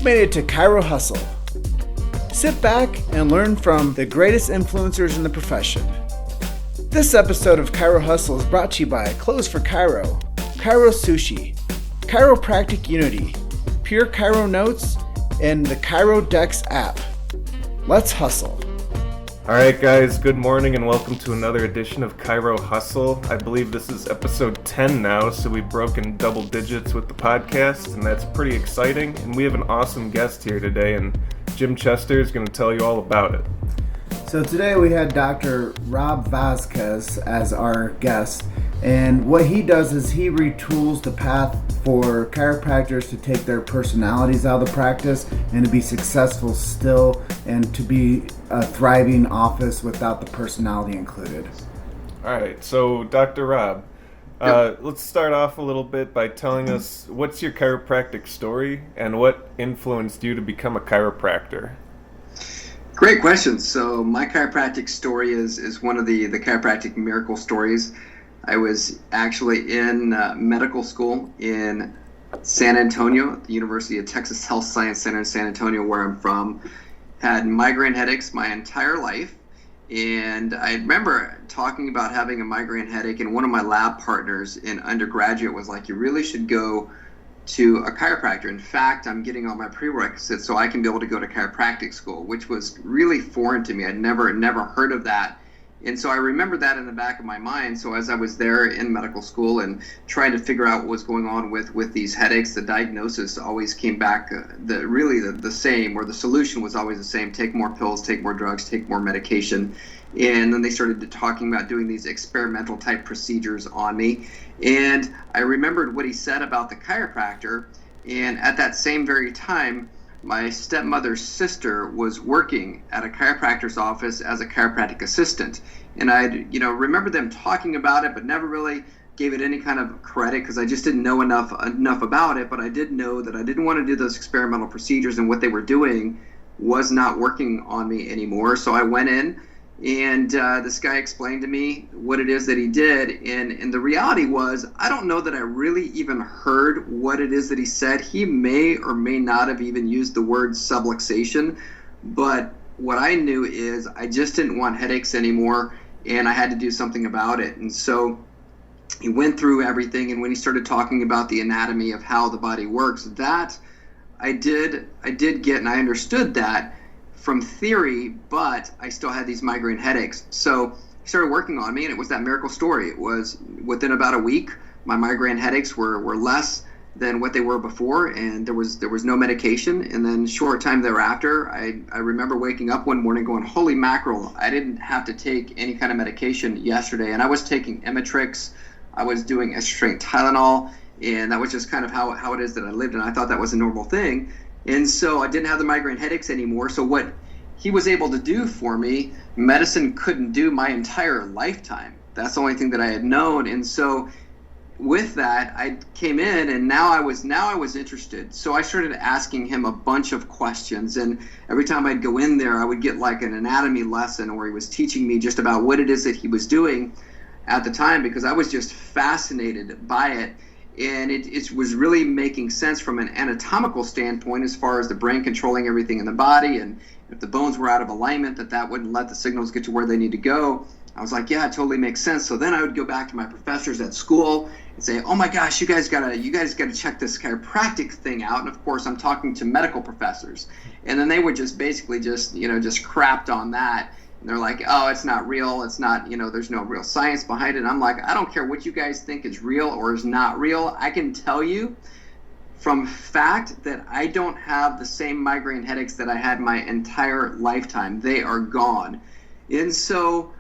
You've made it to Chiro Hustle. Sit back and learn from the greatest influencers in the profession. This episode of Chiro Hustle is brought to you by Clothes for Chiro, Chiro Sushi, Chiropractic Unity, Pure Chiro Notes, and the Chiro Dex app. Let's hustle. All right, guys, good morning and welcome to another edition of Chiro Hustle. I believe this is episode 10 now, so we've broken double digits with the podcast, and that's pretty exciting. And we have an awesome guest here today, and Jim Chester is going to tell you all about it. So today we had Dr. Rob Vasquez as our guest, and what he does is he retools the path for chiropractors to take their personalities out of the practice and to be successful still and to be a thriving office without the personality included. All right, so Dr. Rob, let's start off a little bit by telling us what's your chiropractic story and what influenced you to become a chiropractor? Great question. So my chiropractic story is one of the chiropractic miracle stories. I was actually in medical school in San Antonio, at the University of Texas Health Science Center in San Antonio, where I'm from. Had migraine headaches my entire life, and I remember talking about having a migraine headache, and one of my lab partners in undergraduate was like, you really should go to a chiropractor. In fact, I'm getting all my prerequisites so I can be able to go to chiropractic school, which was really foreign to me. I'd never heard of that. And so I remember that in the back of my mind. So as I was there in medical school and trying to figure out what was going on with these headaches, the diagnosis always came back the same, or the solution was always the same: take more pills, take more drugs, take more medication. And then they started talking about doing these experimental type procedures on me. And I remembered what he said about the chiropractor. And at that same very time, my stepmother's sister was working at a chiropractor's office as a chiropractic assistant. And I remember them talking about it, but never really gave it any kind of credit because I just didn't know enough about it. But I did know that I didn't want to do those experimental procedures, and what they were doing was not working on me anymore. So I went in, and this guy explained to me what it is that he did. And the reality was, I don't know that I really even heard what it is that he said. He may or may not have even used the word subluxation. But what I knew is I just didn't want headaches anymore, and I had to do something about it. And so he went through everything, and when he started talking about the anatomy of how the body works, that I did get, and I understood that from theory, but I still had these migraine headaches. So he started working on me, and it was that miracle story. It was within about a week, my migraine headaches were less than what they were before, and there was no medication. And then short time thereafter, I remember waking up one morning going, holy mackerel, I didn't have to take any kind of medication yesterday. And I was taking Emitrix, I was doing extra strength Tylenol, and that was just kind of how it is that I lived, and I thought that was a normal thing. And so I didn't have the migraine headaches anymore. So what he was able to do for me, medicine couldn't do my entire lifetime. That's the only thing that I had known. And so with that, I came in, and now I was interested. So I started asking him a bunch of questions. And every time I'd go in there, I would get like an anatomy lesson where he was teaching me just about what it is that he was doing at the time, because I was just fascinated by it. And it was really making sense from an anatomical standpoint as far as the brain controlling everything in the body, and if the bones were out of alignment, that wouldn't let the signals get to where they need to go. I was like, yeah, it totally makes sense. So then I would go back to my professors at school and say, oh my gosh, you guys gotta check this chiropractic thing out. And of course, I'm talking to medical professors, and then they would just basically just crapped on that. And they're like, oh, it's not real. It's not, there's no real science behind it. And I'm like, I don't care what you guys think is real or is not real. I can tell you from fact that I don't have the same migraine headaches that I had my entire lifetime. They are gone. And so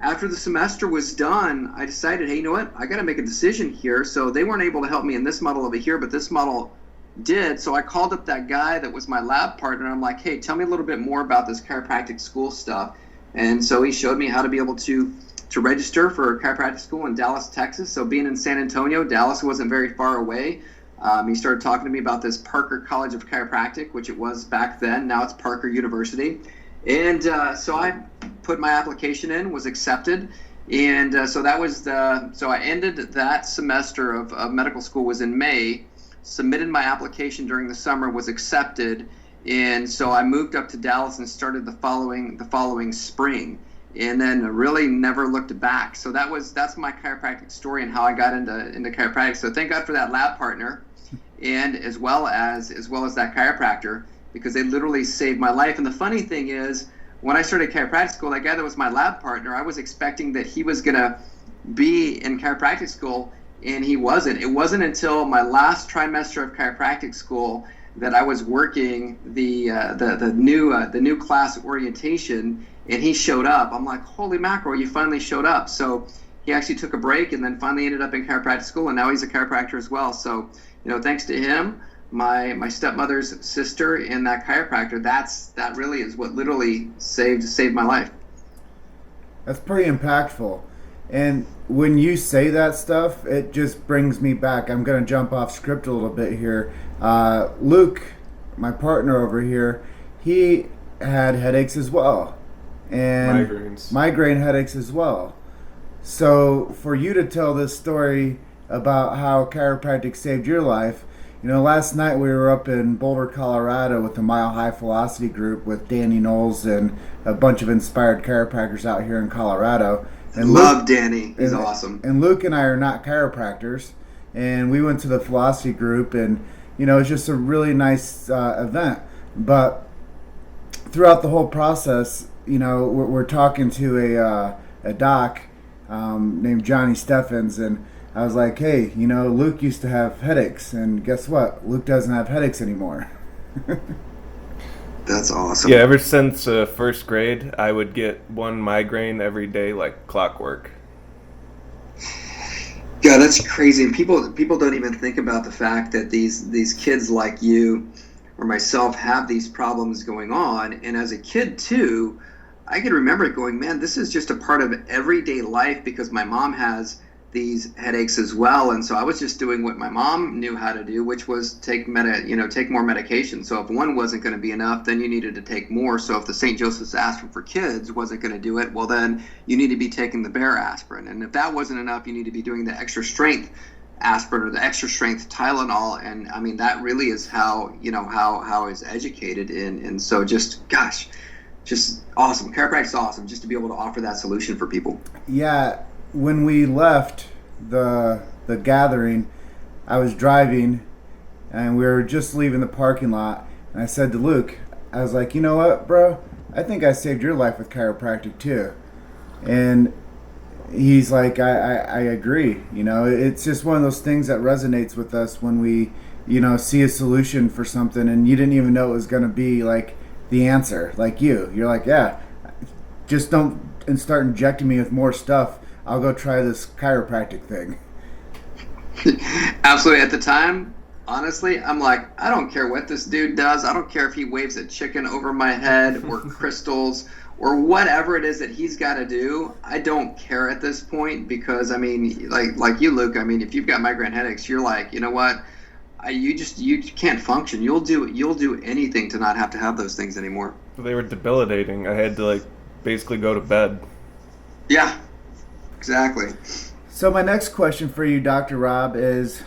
after the semester was done, I decided, hey, you know what? I got to make a decision here. So they weren't able to help me in this model over here, but this model did. So I called up that guy that was my lab partner. I'm like, hey, tell me a little bit more about this chiropractic school stuff. And so he showed me how to be able to register for a chiropractic school in Dallas, Texas. So being in San Antonio, Dallas wasn't very far away. He started talking to me about this Parker College of Chiropractic, which it was back then. Now it's Parker University. And so I put my application in, was accepted. And so I ended that semester of medical school was in May submitted my application during the summer, was accepted, and so I moved up to Dallas and started the following spring, and then really never looked back. So that's my chiropractic story and how I got into chiropractic. So thank God for that lab partner, and as well as that chiropractor, because they literally saved my life. And the funny thing is, when I started chiropractic school, that guy that was my lab partner, I was expecting that he was gonna be in chiropractic school, and he wasn't. It wasn't until my last trimester of chiropractic school that I was working the new class orientation, and he showed up. I'm like, holy mackerel, you finally showed up. So he actually took a break and then finally ended up in chiropractic school, and now he's a chiropractor as well. So, thanks to him, my stepmother's sister, and that chiropractor, that really is what literally saved my life. That's pretty impactful. And when you say that stuff, it just brings me back. I'm going to jump off script a little bit here. Luke, my partner over here, he had headaches as well. And migraine headaches as well. So for you to tell this story about how chiropractic saved your life, last night we were up in Boulder, Colorado with the Mile High Velocity group with Danny Knowles and a bunch of inspired chiropractors out here in Colorado. And Love Danny. He's awesome. And Luke and I are not chiropractors, and we went to the Velocity group, and it's just a really nice event. But throughout the whole process, we're talking to a doc named Johnny Steffens, and I was like, hey, Luke used to have headaches, and guess what? Luke doesn't have headaches anymore. That's awesome. Yeah, ever since first grade, I would get one migraine every day like clockwork. Yeah, that's crazy. And people don't even think about the fact that these kids like you or myself have these problems going on. And as a kid too, I can remember going, man, this is just a part of everyday life, because my mom has these headaches as well, and so I was just doing what my mom knew how to do, which was take more medication. So if one wasn't going to be enough, then you needed to take more. So if the St. Joseph's aspirin for kids wasn't going to do it, well, then you need to be taking the Bear aspirin. And if that wasn't enough, you need to be doing the extra strength aspirin or the extra strength Tylenol. And I mean, that really is how I was educated in. And so just awesome. Chiropractic's awesome, just to be able to offer that solution for people. Yeah. When we left the gathering, I was driving, and we were just leaving the parking lot, and I said to Luke, I was like, you know what, bro? I think I saved your life with chiropractic too. And he's like, I agree. It's just one of those things that resonates with us when we, see a solution for something, and you didn't even know it was going to be like the answer. Like you're like, yeah, just don't start injecting me with more stuff. I'll go try this chiropractic thing. Absolutely. At the time, honestly, I'm like, I don't care what this dude does. I don't care if he waves a chicken over my head or crystals or whatever it is that he's got to do. I don't care at this point, because I mean, like you, Luke, I mean, if you've got migraine headaches, you're like, you know what? You can't function. You'll do anything to not have to have those things anymore. They were debilitating. I had to basically go to bed. Yeah. Exactly. So my next question for you, Dr. Rob, is,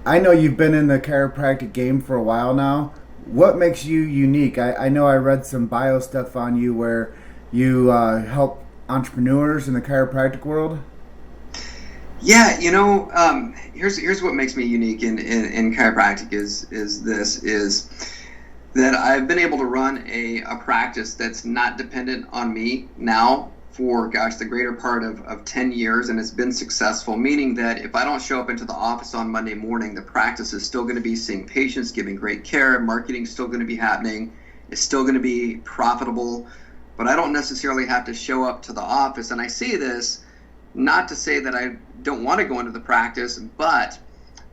I know you've been in the chiropractic game for a while now. What makes you unique? I know I read some bio stuff on you where you help entrepreneurs in the chiropractic world. Yeah, here's what makes me unique in chiropractic is that I've been able to run a practice that's not dependent on me now for, the greater part of 10 years, and it's been successful, meaning that if I don't show up into the office on Monday morning, the practice is still going to be seeing patients, giving great care, marketing's still going to be happening, it's still going to be profitable, but I don't necessarily have to show up to the office. And I say this not to say that I don't want to go into the practice, but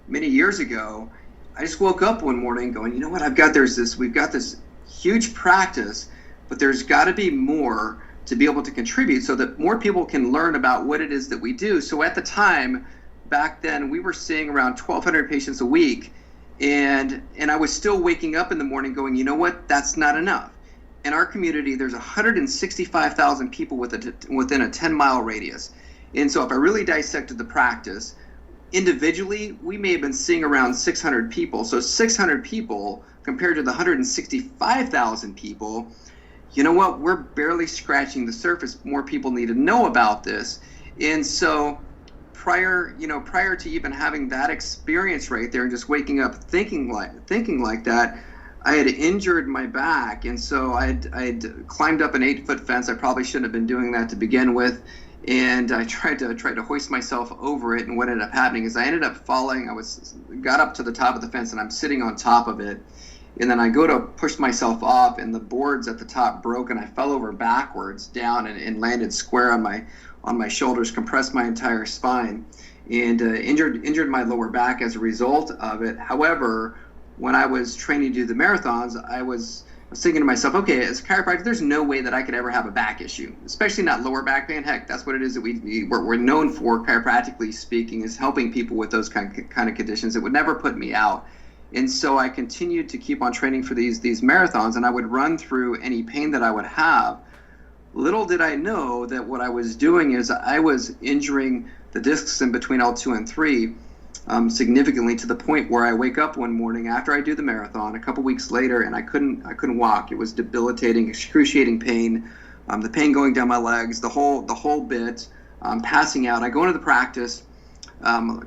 many years ago, I just woke up one morning going, you know what, we've got this huge practice, but there's got to be more to be able to contribute so that more people can learn about what it is that we do. So at the time, back then, we were seeing around 1,200 patients a week, and I was still waking up in the morning going, you know what, that's not enough. In our community, there's 165,000 people within a 10-mile radius. And so if I really dissected the practice, individually, we may have been seeing around 600 people. So 600 people compared to the 165,000 people, you know what? We're barely scratching the surface. More people need to know about this. And so prior to even having that experience right there and just waking up thinking like that, I had injured my back. And so I'd climbed up an 8-foot fence. I probably shouldn't have been doing that to begin with. And I tried to hoist myself over it, and what ended up happening is I ended up falling. Got up to the top of the fence, and I'm sitting on top of it, and then I go to push myself off, and the boards at the top broke, and I fell over backwards down and landed square on my shoulders, compressed my entire spine, and injured my lower back as a result of it. However, when I was training to do the marathons, I was thinking to myself, okay, as a chiropractor, there's no way that I could ever have a back issue, especially not lower back pain. Heck, that's what it is that we're known for, chiropractically speaking, is helping people with those kind of conditions. It would never put me out. And so I continued to keep on training for these marathons, and I would run through any pain that I would have. Little did I know that what I was doing is I was injuring the discs in between L2 and 3 significantly, to the point where I wake up one morning after I do the marathon a couple weeks later, and I couldn't walk. It was debilitating, excruciating pain, the pain going down my legs, the whole bit, passing out. I go into the practice,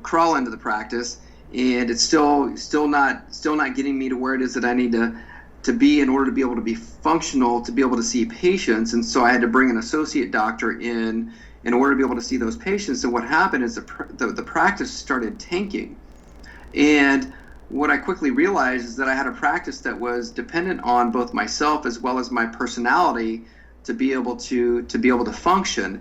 crawl into the practice, and it's still not getting me to where it is that I need to be in order to be able to be functional, to be able to see patients. And so I had to bring an associate doctor in order to be able to see those patients. And what happened is the practice started tanking. And what I quickly realized is that I had a practice that was dependent on both myself as well as my personality to be able to function.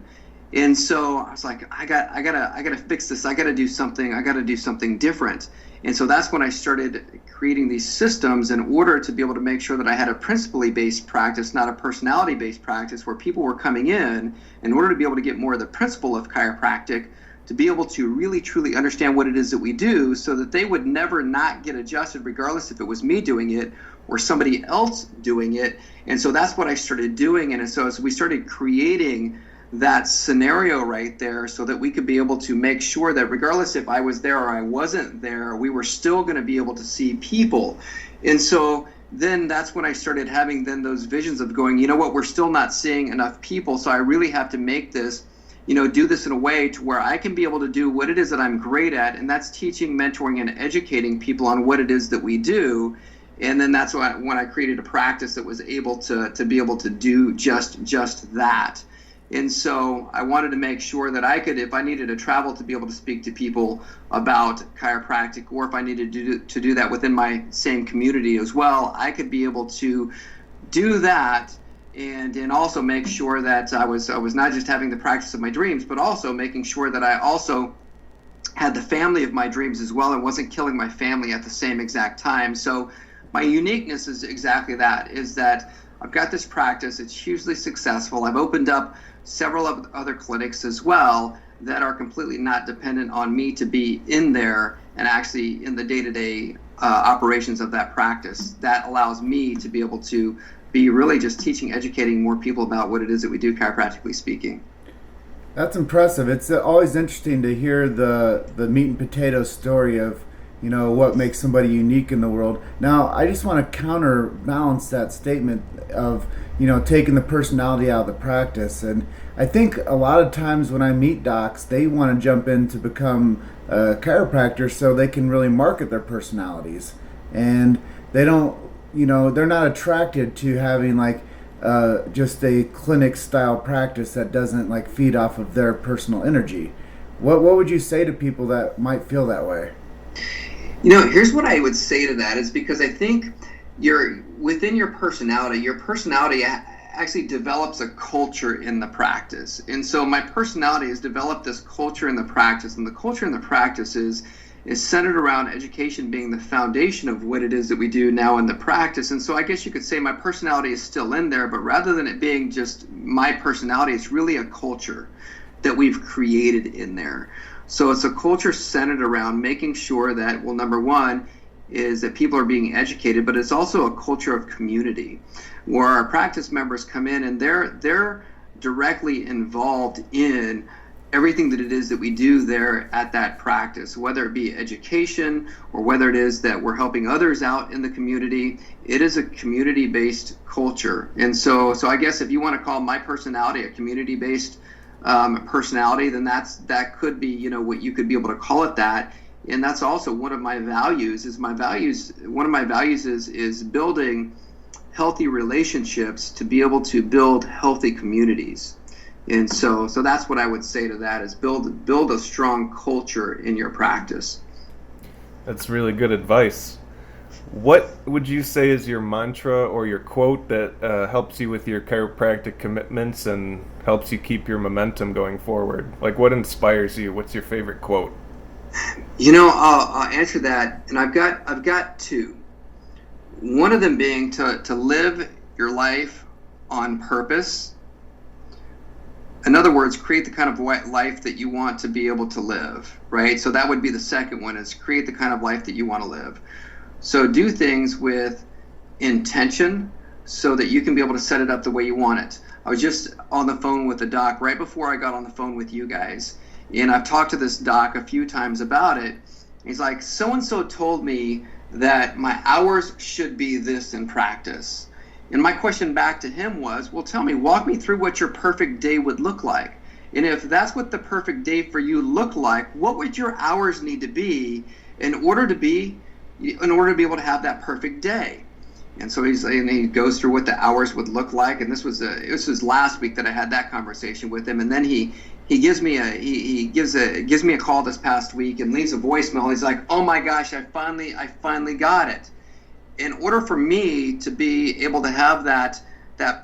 And so I was like, I gotta fix this. I gotta do something different. And so that's when I started creating these systems in order to be able to make sure that I had a principally based practice, not a personality based practice, where people were coming in order to be able to get more of the principle of chiropractic, to be able to really truly understand what it is that we do, so that they would never not get adjusted, regardless if it was me doing it or somebody else doing it. And so that's what I started doing. And so as we started creating that scenario right there, so that we could be able to make sure that regardless if I was there or I wasn't there, we were still going to be able to see people. And so then that's when I started having then those visions of going, you know what, we're still not seeing enough people, so I really have to make this, do this in a way to where I can be able to do what it is that I'm great at, and that's teaching, mentoring, and educating people on what it is that we do. And then that's when I created a practice that was able to be able to do just that. And so I wanted to make sure that I could, if I needed to travel to be able to speak to people about chiropractic, or if I needed to do that within my same community as well, I could be able to do that, and also make sure that I was not just having the practice of my dreams, but also making sure that I also had the family of my dreams as well, and wasn't killing my family at the same exact time. So my uniqueness is exactly that, is that I've got this practice, it's hugely successful. I've opened up several of other clinics as well that are completely not dependent on me to be in there and actually in the day-to-day operations of that practice. That allows me to be able to be really just teaching, educating more people about what it is that we do, chiropractically speaking. That's impressive. It's always interesting to hear the meat and potatoes story of, what makes somebody unique in the world. Now, I just want to counterbalance that statement of, taking the personality out of the practice. And I think a lot of times when I meet docs, they want to jump in to become a chiropractor so they can really market their personalities. And they don't, they're not attracted to having just a clinic style practice that doesn't feed off of their personal energy. What would you say to people that might feel that way? Here's what I would say to that, is because I think within your personality actually develops a culture in the practice. And so my personality has developed this culture in the practice, and the culture in the practice is centered around education being the foundation of what it is that we do now in the practice. And so I guess you could say my personality is still in there, but rather than it being just my personality, it's really a culture that we've created in there. So it's a culture centered around making sure that, well, number one is that people are being educated, but it's also a culture of community where our practice members come in and they're directly involved in everything that it is that we do there at that practice, whether it be education or whether it is that we're helping others out in the community. It is a community-based culture. And so I guess if you want to call my personality a community-based personality, then that could be, what you could be able to call it that. And that's also one of my values. One of my values is building healthy relationships to be able to build healthy communities. And so that's what I would say to that, is build a strong culture in your practice. That's really good advice. What would you say is your mantra or your quote that helps you with your chiropractic commitments and helps you keep your momentum going forward? Like, what inspires you? What's your favorite quote? I'll answer that, and I've got two. One of them being to live your life on purpose. In other words, create the kind of life that you want to be able to live, right? So that would be the second one, is create the kind of life that you want to live. So do things with intention so that you can be able to set it up the way you want it. I was just on the phone with a doc right before I got on the phone with you guys, and I've talked to this doc a few times about it. He's like, so-and-so told me that my hours should be this in practice. And my question back to him was, well, tell me, walk me through what your perfect day would look like. And if that's what the perfect day for you look like, what would your hours need to be in order to be able to have that perfect day? And so he goes through what the hours would look like. And this was last week that I had that conversation with him. And then he gives me a call this past week and leaves a voicemail. He's like, oh my gosh, I finally got it. In order for me to be able to have that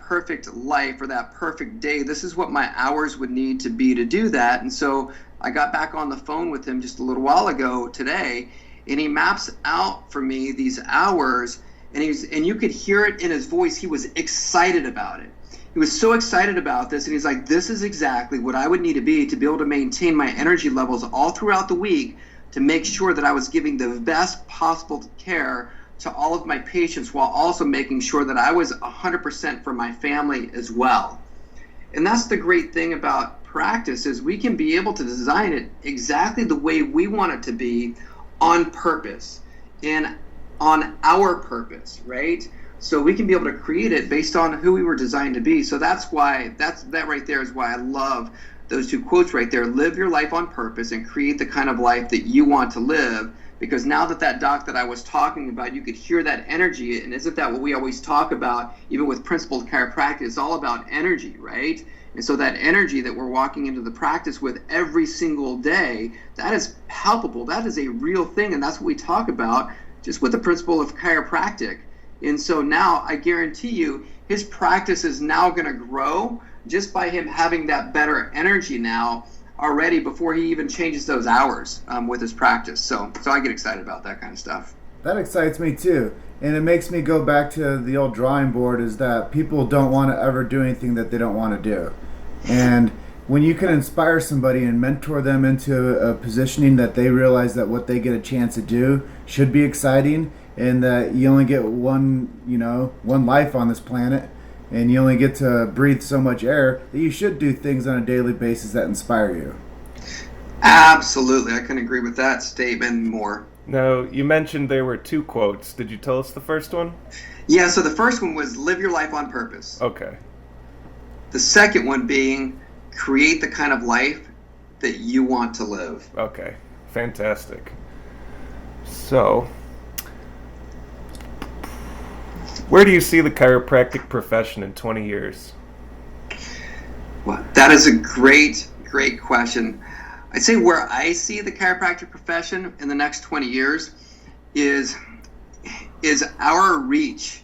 perfect life or that perfect day, this is what my hours would need to be to do that. And so I got back on the phone with him just a little while ago today, and he maps out for me these hours, and you could hear it in his voice. He was excited about it. He was so excited about this, and he's like, this is exactly what I would need to be able to maintain my energy levels all throughout the week to make sure that I was giving the best possible care to all of my patients, while also making sure that I was 100% for my family as well. And that's the great thing about practice, is we can be able to design it exactly the way we want it to be, on purpose and on our purpose, right? So we can be able to create it based on who we were designed to be. So that right there is why I love those two quotes right there. Live your life on purpose and create the kind of life that you want to live. Because now that doc that I was talking about, you could hear that energy. And isn't that what we always talk about, even with principled chiropractic? It's all about energy, right? And so that energy that we're walking into the practice with every single day, that is palpable. That is a real thing. And that's what we talk about just with the principle of chiropractic. And so now I guarantee you his practice is now going to grow just by him having that better energy now already before he even changes those hours with his practice. So I get excited about that kind of stuff. That excites me too. And it makes me go back to the old drawing board, is that people don't want to ever do anything that they don't want to do. And when you can inspire somebody and mentor them into a positioning that they realize that what they get a chance to do should be exciting, and that you only get one life on this planet, and you only get to breathe so much air, that you should do things on a daily basis that inspire you. Absolutely. I can agree with that statement more. Now, you mentioned there were two quotes. Did you tell us the first one? Yeah, so the first one was live your life on purpose. Okay. The second one being create the kind of life that you want to live. Okay. Fantastic. So, where do you see the chiropractic profession in 20 years? Well, that is a great question. I'd say where I see the chiropractic profession in the next 20 years is our reach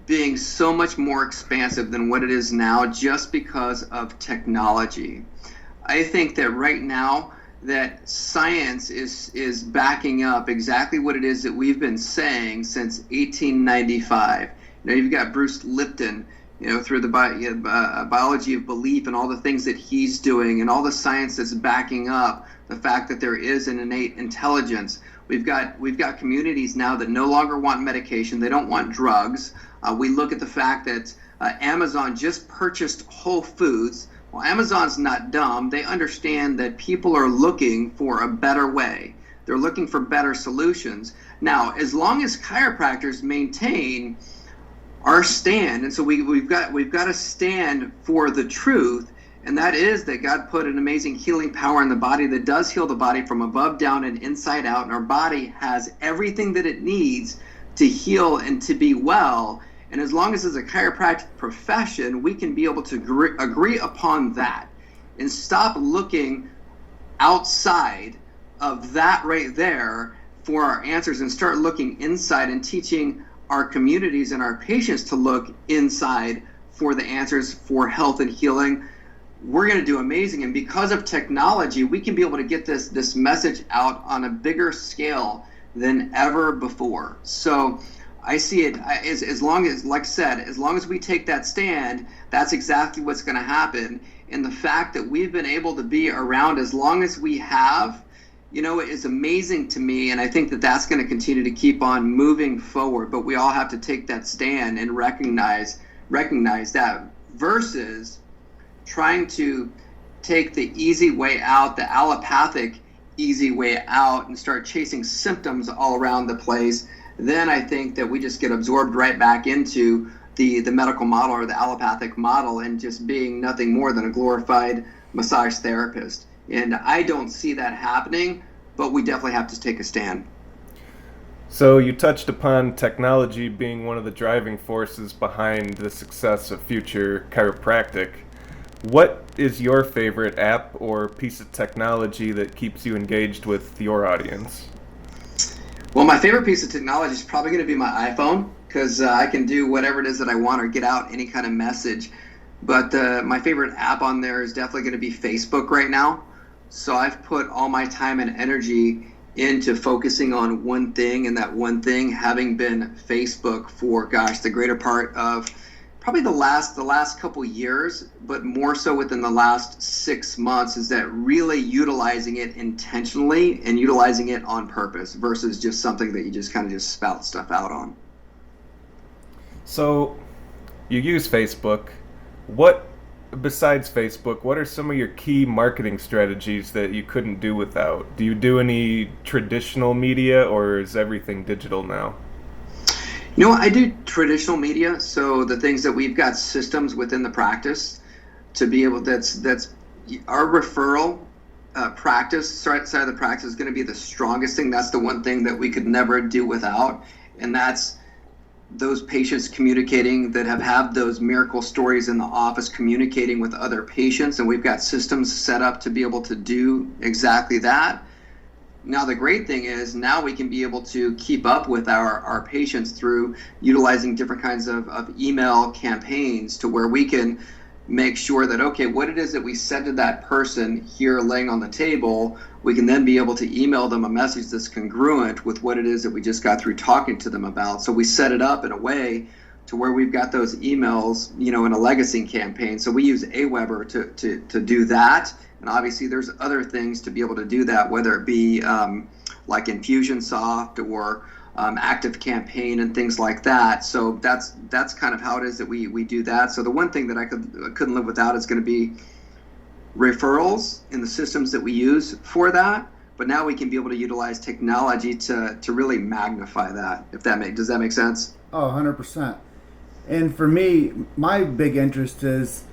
being so much more expansive than what it is now, just because of technology. I think that right now that science is backing up exactly what it is that we've been saying since 1895. You've got Bruce Lipton, through the biology of belief and all the things that he's doing, and all the science that's backing up the fact that there is an innate intelligence. We've got communities now that no longer want medication. They don't want drugs. We look at the fact that Amazon just purchased Whole Foods, Well, Amazon's not dumb. They understand that people are looking for a better way. They're looking for better solutions. Now, as long as chiropractors maintain our stand, and so we've got to stand for the truth, and that is that God put an amazing healing power in the body that does heal the body from above down and inside out, and our body has everything that it needs to heal and to be well. And as long as it's a chiropractic profession, we can be able to agree upon that and stop looking outside of that right there for our answers and start looking inside and teaching our communities and our patients to look inside for the answers for health and healing. We're going to do amazing. And because of technology, we can be able to get this message out on a bigger scale than ever before. So I see it as long as, like I said, as long as we take that stand, that's exactly what's going to happen. And the fact that we've been able to be around as long as we have, is amazing to me. And I think that that's going to continue to keep on moving forward. But we all have to take that stand and recognize that versus trying to take the easy way out, the allopathic easy way out, and start chasing symptoms all around the place. Then I think that we just get absorbed right back into the medical model or the allopathic model and just being nothing more than a glorified massage therapist. And I don't see that happening, but we definitely have to take a stand. So you touched upon technology being one of the driving forces behind the success of future chiropractic. What is your favorite app or piece of technology that keeps you engaged with your audience? Well, my favorite piece of technology is probably going to be my iPhone because I can do whatever it is that I want or get out any kind of message. But my favorite app on there is definitely going to be Facebook right now. So I've put all my time and energy into focusing on one thing, and that one thing having been Facebook for, the greater part of probably the last couple years, but more so within the last 6 months, is that really utilizing it intentionally and utilizing it on purpose versus just something that you just kind of just spout stuff out on. So you use Facebook. Besides Facebook, what are some of your key marketing strategies that you couldn't do without? Do you do any traditional media, or is everything digital now? I do traditional media, so the things that we've got systems within the practice to be able, that's our referral practice side of the practice is going to be the strongest thing. That's the one thing that we could never do without, and that's those patients communicating that have had those miracle stories in the office, communicating with other patients, and we've got systems set up to be able to do exactly that. Now, the great thing is now we can be able to keep up with our patients through utilizing different kinds of email campaigns to where we can make sure that, okay, what it is that we said to that person here laying on the table, we can then be able to email them a message that's congruent with what it is that we just got through talking to them about. So we set it up in a way to where we've got those emails, in a legacy campaign. So we use Aweber to do that. And obviously there's other things to be able to do that, whether it be like Infusionsoft or Active Campaign and things like that. So that's kind of how it is that we do that. So the one thing that I couldn't live without is going to be referrals in the systems that we use for that. But now we can be able to utilize technology to really magnify that. Does that make sense? Oh, 100%. And for me, my big interest is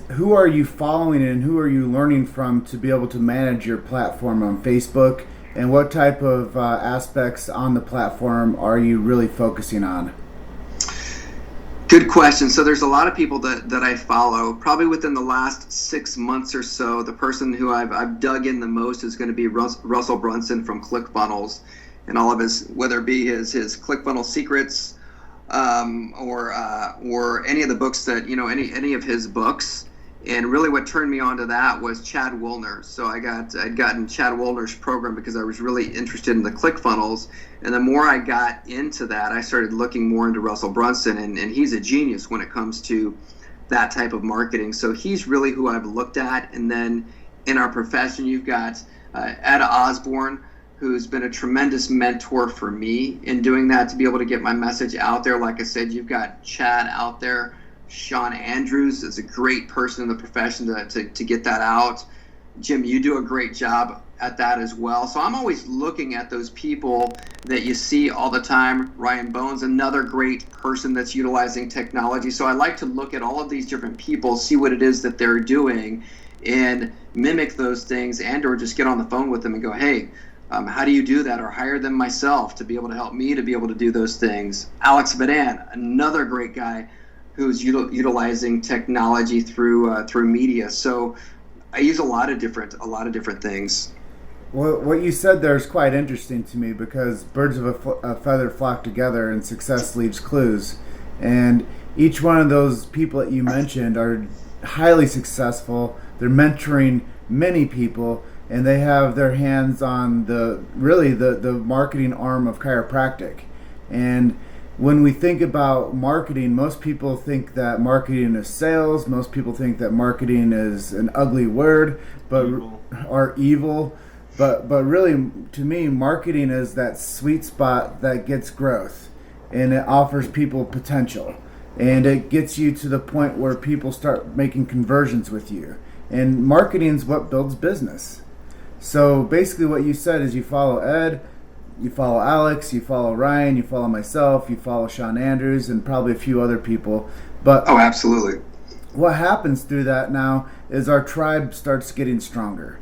who are you following and who are you learning from to be able to manage your platform on Facebook, and what type of aspects on the platform are you really focusing on? Good question. So there's a lot of people that I follow. Probably within the last 6 months or so, the person who I've dug in the most is going to be Russell Brunson from ClickFunnels, and all of his, whether it be his ClickFunnels Secrets, or any of the books that, any of his books. And really what turned me on to that was Chad Woolner. So I'd gotten Chad Woolner's program because I was really interested in the ClickFunnels. And the more I got into that, I started looking more into Russell Brunson, and he's a genius when it comes to that type of marketing. So he's really who I've looked at. And then in our profession, you've got Ed Osborne, who's been a tremendous mentor for me in doing that, to be able to get my message out there. Like I said, you've got Chad out there Sean Andrews is a great person in the profession to get that out. Jim, you do a great job at that as well. So I'm always looking at those people that you see all the time. Ryan Bones, another great person that's utilizing technology. So I like to look at all of these different people, see what it is that they're doing, and mimic those things, and or just get on the phone with them and go, hey, how do you do that? Or hire them myself to be able to help me to be able to do those things. Alex Badan, another great guy who's utilizing technology through media. So I use a lot of different things. Well, what you said there is quite interesting to me, because birds of a feather flock together and success leaves clues. And each one of those people that you mentioned are highly successful. They're mentoring many people, and they have their hands on the marketing arm of chiropractic. And when we think about marketing, most people think that marketing is sales. Most people think that marketing is an ugly word, or evil. But really, to me, marketing is that sweet spot that gets growth, and it offers people potential, and it gets you to the point where people start making conversions with you. And marketing is what builds business. So basically, what you said is you follow Ed, you follow Alex, you follow Ryan, you follow myself, you follow Sean Andrews, and probably a few other people. But oh, absolutely. What happens through that now is our tribe starts getting stronger.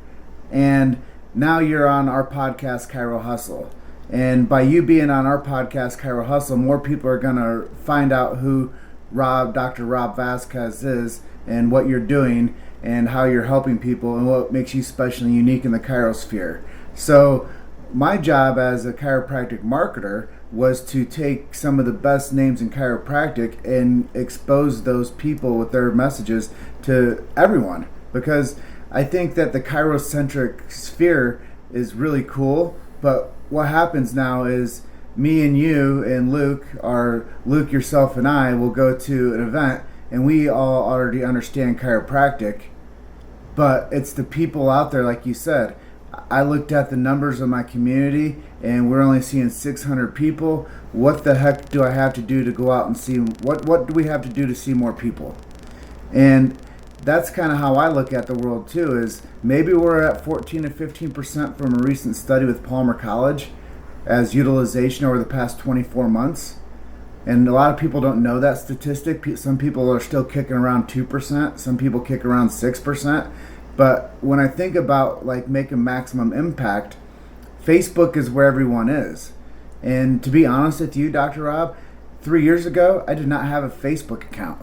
And now you're on our podcast, Chiro Hustle. And by you being on our podcast, Chiro Hustle, more people are going to find out who Dr. Rob Vasquez is, and what you're doing, and how you're helping people, and what makes you special and unique in the chirosphere. So my job as a chiropractic marketer was to take some of the best names in chiropractic and expose those people with their messages to everyone, because I think that the chirocentric sphere is really cool. But what happens now is me and you and Luke, or Luke, yourself, and I will go to an event, and we all already understand chiropractic, but it's the people out there, like you said. I looked at the numbers of my community, and we're only seeing 600 people. What the heck do I have to do to go out and see? What do we have to do to see more people? And that's kind of how I look at the world too, is maybe we're at 14 to 15% from a recent study with Palmer College as utilization over the past 24 months. And a lot of people don't know that statistic. Some people are still kicking around 2%. Some people kick around 6%. But when I think about like making maximum impact, Facebook is where everyone is. And to be honest with you, Dr. Rob, 3 years ago, I did not have a Facebook account.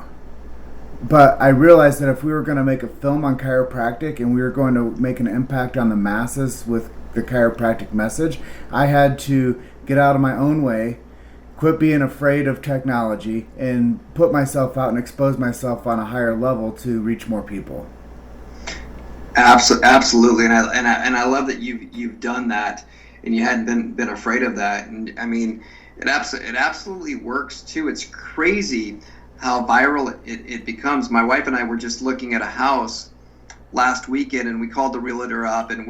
But I realized that if we were going to make a film on chiropractic and we were going to make an impact on the masses with the chiropractic message, I had to get out of my own way, quit being afraid of technology, and put myself out and expose myself on a higher level to reach more people. Absolutely, and I love that you've done that, and you hadn't been afraid of that. And I mean, it absolutely works too. It's crazy how viral it becomes. My wife and I were just looking at a house last weekend, and we called the realtor up, and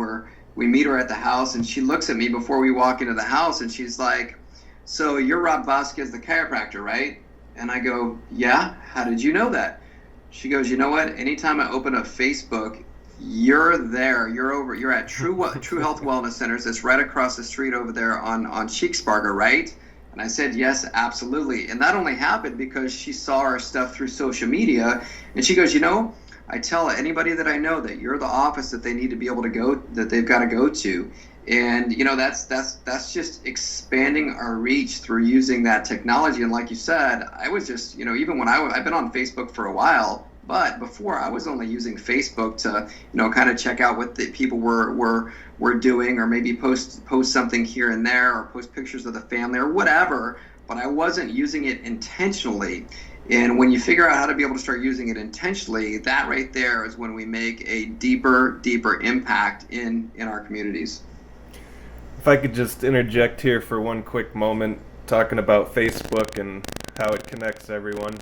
we meet her at the house, and she looks at me before we walk into the house, and she's like, "So you're Rob Vasquez, the chiropractor, right?" And I go, "Yeah. How did you know that?" She goes, "You know what? Anytime I open up Facebook, you're there. You're at True Health Wellness Centers. That's right across the street over there on Cheeksburger, right?" And I said, "Yes, absolutely." And that only happened because she saw our stuff through social media. And she goes, I tell anybody that I know that you're the office that they need to be able to go, that they've got to go to. And, that's just expanding our reach through using that technology. And like you said, I was just, even when I've been on Facebook for a while, but before I was only using Facebook to, kind of check out what the people were doing, or maybe post something here and there, or post pictures of the family or whatever, but I wasn't using it intentionally. And when you figure out how to be able to start using it intentionally, that right there is when we make a deeper impact in our communities. If I could just interject here for one quick moment, talking about Facebook and how it connects everyone.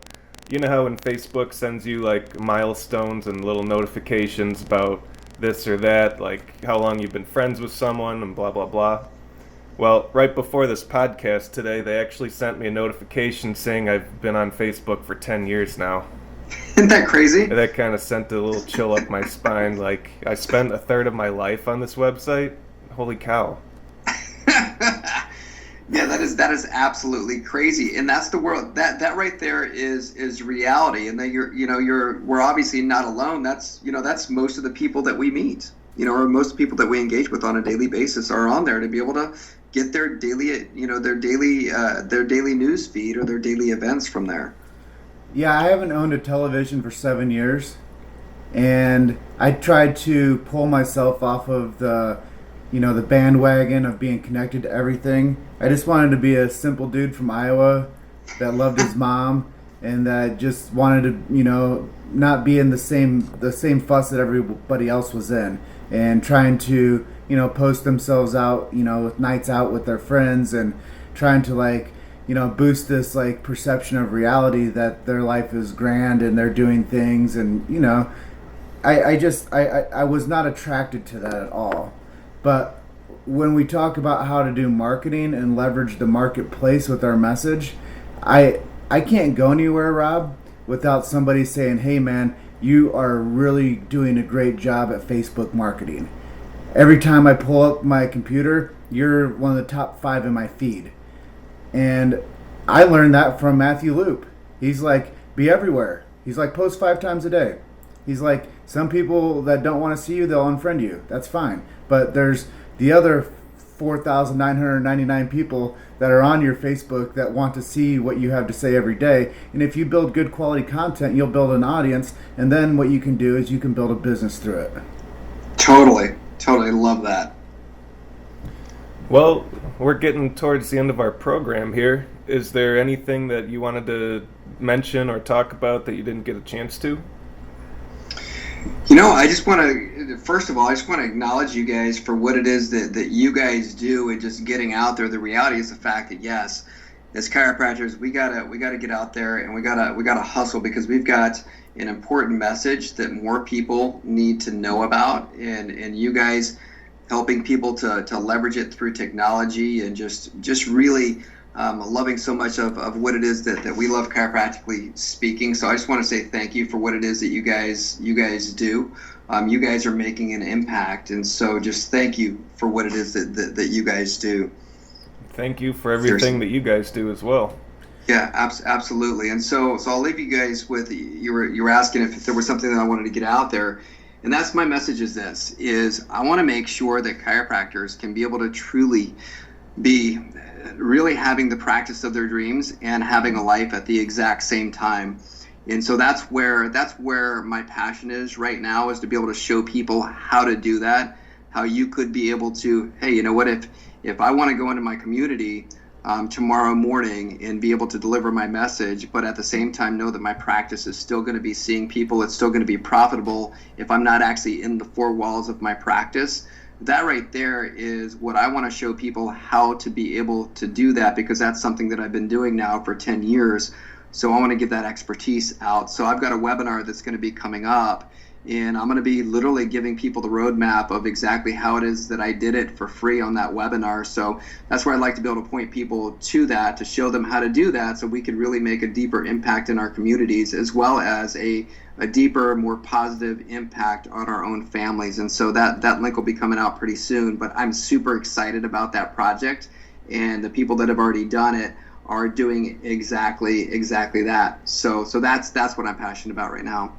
You know how when Facebook sends you like milestones and little notifications about this or that, like how long you've been friends with someone and blah, blah, blah? Well, right before this podcast today, they actually sent me a notification saying I've been on Facebook for 10 years now. Isn't that crazy? That kind of sent a little chill up my spine. Like, I spent a third of my life on this website. Holy cow. Yeah, that is absolutely crazy, and that's the world. That right there is reality, and then we're obviously not alone. That's most of the people that we meet, or most people that we engage with on a daily basis are on there to be able to get their daily news feed or their daily events from there. Yeah, I haven't owned a television for 7 years, and I tried to pull myself off of the bandwagon of being connected to everything. I just wanted to be a simple dude from Iowa that loved his mom and that just wanted to, not be in the same fuss that everybody else was in, and trying to, post themselves out, with nights out with their friends and trying to boost this perception of reality that their life is grand and they're doing things, and I was not attracted to that at all. But when we talk about how to do marketing and leverage the marketplace with our message, I can't go anywhere, Rob, without somebody saying, "Hey man, you are really doing a great job at Facebook marketing." Every time I pull up my computer, you're one of the top 5 in my feed. And I learned that from Matthew Loop. He's like, be everywhere. He's like, post 5 times a day. He's like, some people that don't want to see you, they'll unfriend you. That's fine. But there's the other 4,999 people that are on your Facebook that want to see what you have to say every day. And if you build good quality content, you'll build an audience. And then what you can do is you can build a business through it. Totally love that. Well, we're getting towards the end of our program here. Is there anything that you wanted to mention or talk about that you didn't get a chance to? I just want to, first of all, acknowledge you guys for what it is that you guys do, and just getting out there. The reality is the fact that, yes, as chiropractors, we gotta get out there, and we gotta hustle, because we've got an important message that more people need to know about, and you guys helping people to leverage it through technology, and just really loving so much of what it is that we love, chiropractically speaking. So I just want to say thank you for what it is that you guys do. You guys are making an impact, and so just thank you for what it is that you guys do. Thank you for everything that you guys do as well. Yeah, absolutely. And so I'll leave you guys with, you were asking if there was something that I wanted to get out there. And that's my message, is I want to make sure that chiropractors can be able to truly be really having the practice of their dreams and having a life at the exact same time. And so that's where my passion is right now, is to be able to show people how to do that, how you could be able to, hey, you know what, if I want to go into my community tomorrow morning and be able to deliver my message, but at the same time know that my practice is still going to be seeing people, it's still going to be profitable if I'm not actually in the 4 walls of my practice. That right there is what I want to show people, how to be able to do that, because that's something that I've been doing now for 10 years. So I want to get that expertise out. So I've got a webinar that's going to be coming up, and I'm going to be literally giving people the roadmap of exactly how it is that I did it for free on that webinar. So that's where I'd like to be able to point people to that, to show them how to do that, so we can really make a deeper impact in our communities, as well as a deeper, more positive impact on our own families. And so that link will be coming out pretty soon. But I'm super excited about that project, and the people that have already done it are doing exactly that. So that's what I'm passionate about right now.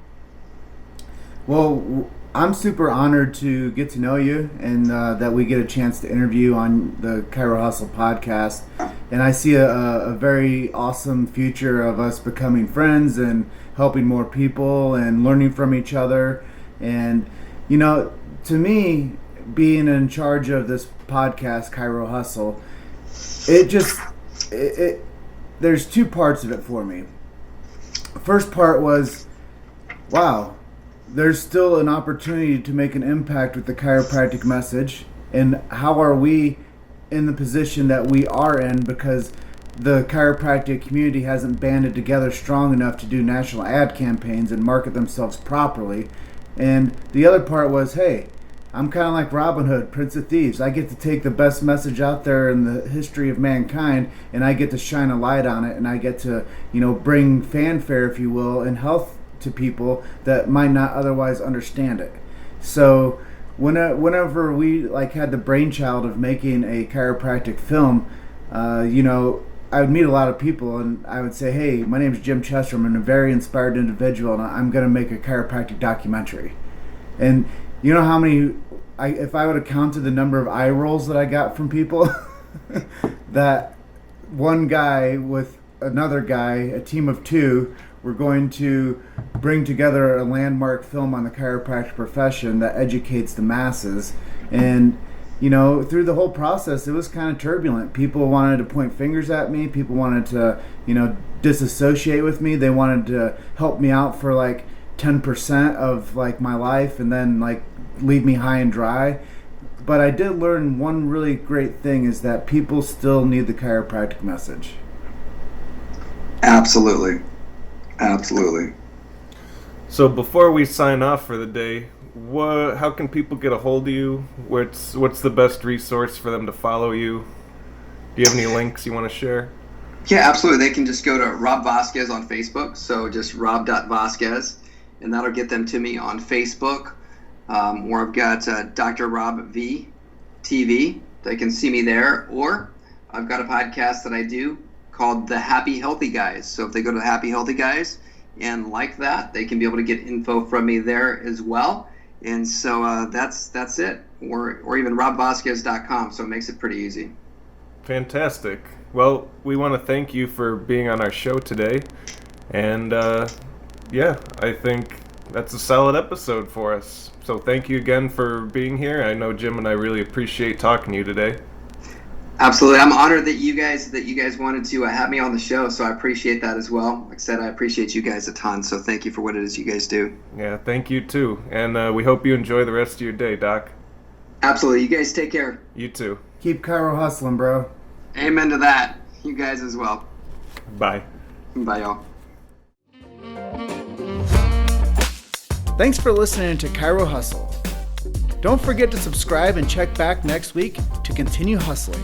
Well, I'm super honored to get to know you, and that we get a chance to interview on the Chiro Hustle podcast. And I see a very awesome future of us becoming friends and helping more people and learning from each other. And, to me, being in charge of this podcast, Chiro Hustle, there's 2 parts of it for me. First part was, wow, there's still an opportunity to make an impact with the chiropractic message, and how are we in the position that we are in, because the chiropractic community hasn't banded together strong enough to do national ad campaigns and market themselves properly. And the other part was, hey, I'm kind of like Robin Hood, Prince of Thieves. I get to take the best message out there in the history of mankind, and I get to shine a light on it, and I get to, bring fanfare, if you will, and health to people that might not otherwise understand it. So whenever we like had the brainchild of making a chiropractic film, I would meet a lot of people and I would say, hey, my name is Jim Chester. I'm a very inspired individual and I'm going to make a chiropractic documentary. And you know how many, if I would have counted the number of eye rolls that I got from people, that one guy with another guy, a team of two, were going to bring together a landmark film on the chiropractic profession that educates the masses. And through the whole process, it was kind of turbulent. People wanted to point fingers at me. People wanted to, disassociate with me. They wanted to help me out for like 10% of like my life and then like leave me high and dry. But I did learn one really great thing is that people still need the chiropractic message. Absolutely. So before we sign off for the day, how can people get a hold of you? What's the best resource for them to follow you? Do you have any links you want to share? Yeah, absolutely. They can just go to Rob Vasquez on Facebook. So just rob.vasquez, and that'll get them to me on Facebook. Or I've got Dr. Rob V TV. They can see me there. Or I've got a podcast that I do called The Happy Healthy Guys. So if they go to The Happy Healthy Guys and like that, they can be able to get info from me there as well. And so that's it. Or even robvasquez.com. So it makes it pretty easy. Fantastic. Well, we want to thank you for being on our show today. And I think that's a solid episode for us. So thank you again for being here. I know Jim and I really appreciate talking to you today. Absolutely. I'm honored that you guys wanted to have me on the show, so I appreciate that as well. Like I said, I appreciate you guys a ton, so thank you for what it is you guys do. Yeah, thank you too. And we hope you enjoy the rest of your day, Doc. Absolutely. You guys take care. You too. Keep Chiro hustling, bro. Amen to that. You guys as well. Bye. Bye, y'all. Thanks for listening to Chiro Hustle. Don't forget to subscribe and check back next week to continue hustling.